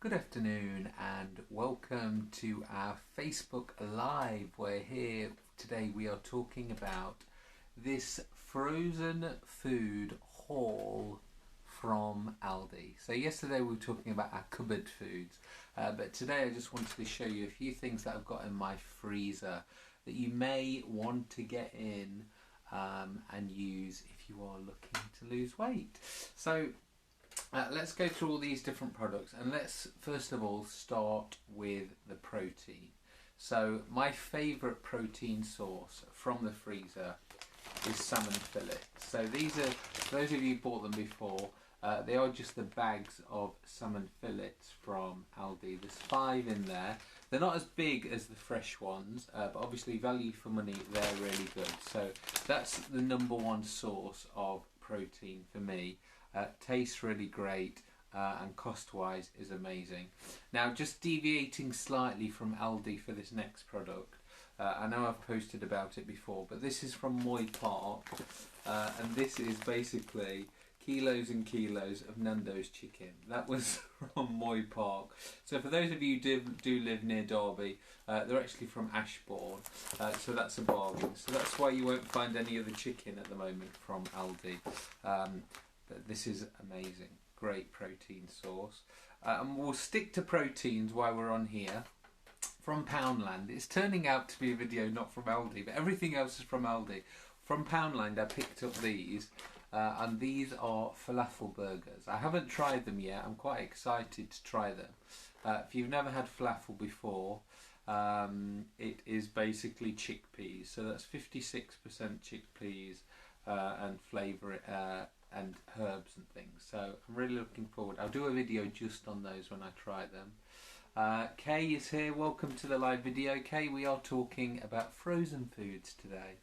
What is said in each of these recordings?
Good afternoon and welcome to our Facebook Live. We're here today. We are talking about this frozen food haul from Aldi. So yesterday we were talking about our cupboard foods, but today I just wanted to show you a few things that I've got in my freezer that you may want to get in and use if you are looking to lose weight. So let's go through all these different products, and let's first of all start with the protein. So my favourite protein source from the freezer is salmon fillet. So these are, for those of you who bought them before, they are just the bags of salmon fillets from Aldi. There's 5 in there. They're not as big as the fresh ones, but obviously value for money, they're really good. So that's the number one source of protein for me. Tastes really great and cost-wise is amazing. Now, just deviating slightly from Aldi for this next product. I know I've posted about it before, but this is from Moy Park, and this is basically kilos and kilos of Nando's chicken. That was from Moy Park. So for those of you who do live near Derby, they're actually from Ashbourne, so that's a bargain. So that's why you won't find any other chicken at the moment from Aldi. But this is amazing, great protein source. And we'll stick to proteins while we're on here. From Poundland, it's turning out to be a video not from Aldi, but everything else is from Aldi. From Poundland I picked up these, and these are Falafel Burgers. I haven't tried them yet, I'm quite excited to try them. If you've never had falafel before, it is basically chickpeas. So that's 56% chickpeas and flavour and herbs and things. So I'm really looking forward. I'll do a video just on those when I try them. Kay is here. Welcome to the live video. Kay, we are talking about frozen foods today.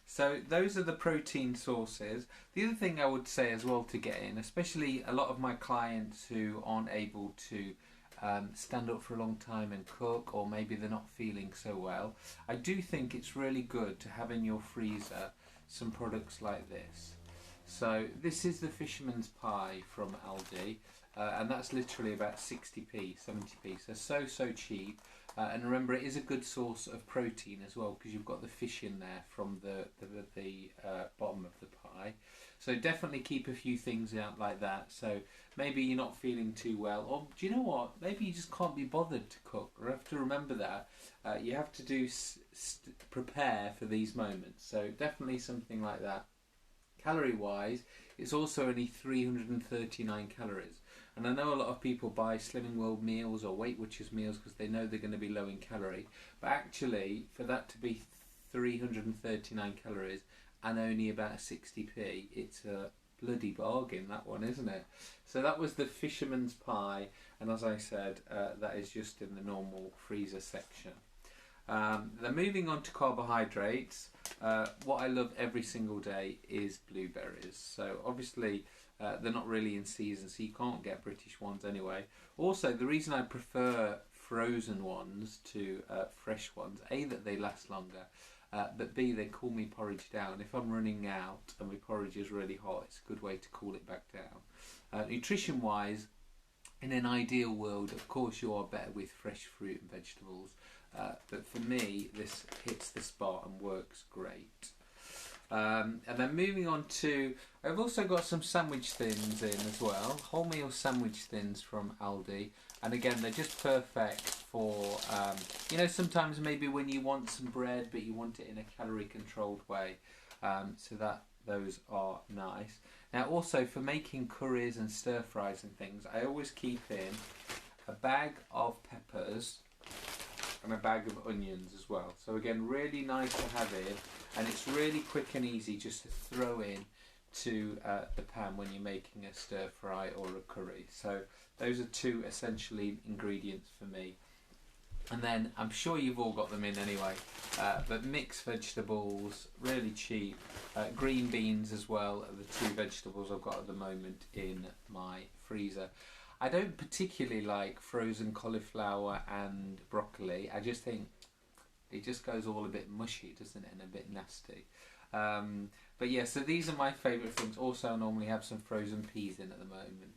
So those are the protein sources. The other thing I would say as well to get in, especially a lot of my clients who aren't able to stand up for a long time and cook, or maybe they're not feeling so well, I do think it's really good to have in your freezer some products like this. So this is the Fisherman's pie from Aldi, and that's literally about 60p, 70p, so cheap. And remember, it is a good source of protein as well, because you've got the fish in there from the bottom of the pie. So definitely keep a few things out like that. So maybe you're not feeling too well, or do you know what? Maybe you just can't be bothered to cook. You have to remember that you have to prepare for these moments. So definitely something like that. Calorie wise, it's also only 339 calories. And I know a lot of people buy Slimming World meals or Weight Watchers meals because they know they're going to be low in calorie. But actually, for that to be 339 calories and only about 60p, it's a bloody bargain, that one, isn't it? So that was the Fisherman's pie, and as I said, that is just in the normal freezer section. Then moving on to carbohydrates, what I love every single day is blueberries. So obviously they're not really in season, so you can't get British ones anyway. Also, the reason I prefer frozen ones to fresh ones, A, that they last longer, but B, they cool me porridge down. If I'm running out and my porridge is really hot, it's a good way to cool it back down. Nutrition wise, in an ideal world, of course you are better with fresh fruit and vegetables, but for me this hits the spot and works great. And then moving on to, I've also got some sandwich thins in as well, wholemeal sandwich thins from Aldi, and again they're just perfect for, you know, sometimes maybe when you want some bread but you want it in a calorie controlled way, so that those are nice. Now also for making curries and stir fries and things, I always keep in a bag of peppers and a bag of onions as well. So again, really nice to have in, and it's really quick and easy just to throw in to the pan when you're making a stir fry or a curry. So those are 2 essentially ingredients for me. And then I'm sure you've all got them in anyway, but mixed vegetables, really cheap. Green beans as well are the 2 vegetables I've got at the moment in my freezer. I don't particularly like frozen cauliflower and broccoli. I just think it just goes all a bit mushy, doesn't it, and a bit nasty. But yeah, so these are my favourite things. Also, I normally have some frozen peas in at the moment.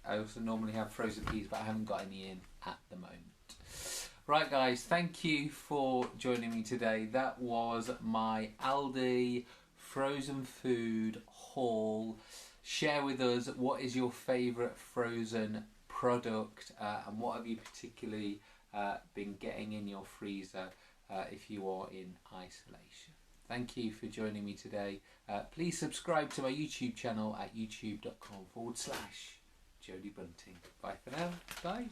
I also normally have frozen peas, but I haven't got any in at the moment. Right, guys, thank you for joining me today. That was my Aldi frozen food haul. Share with us what is your favourite frozen product and what have you particularly been getting in your freezer if you are in isolation. Thank you for joining me today. Please subscribe to my YouTube channel at youtube.com/Jody Bunting. Bye for now. Bye.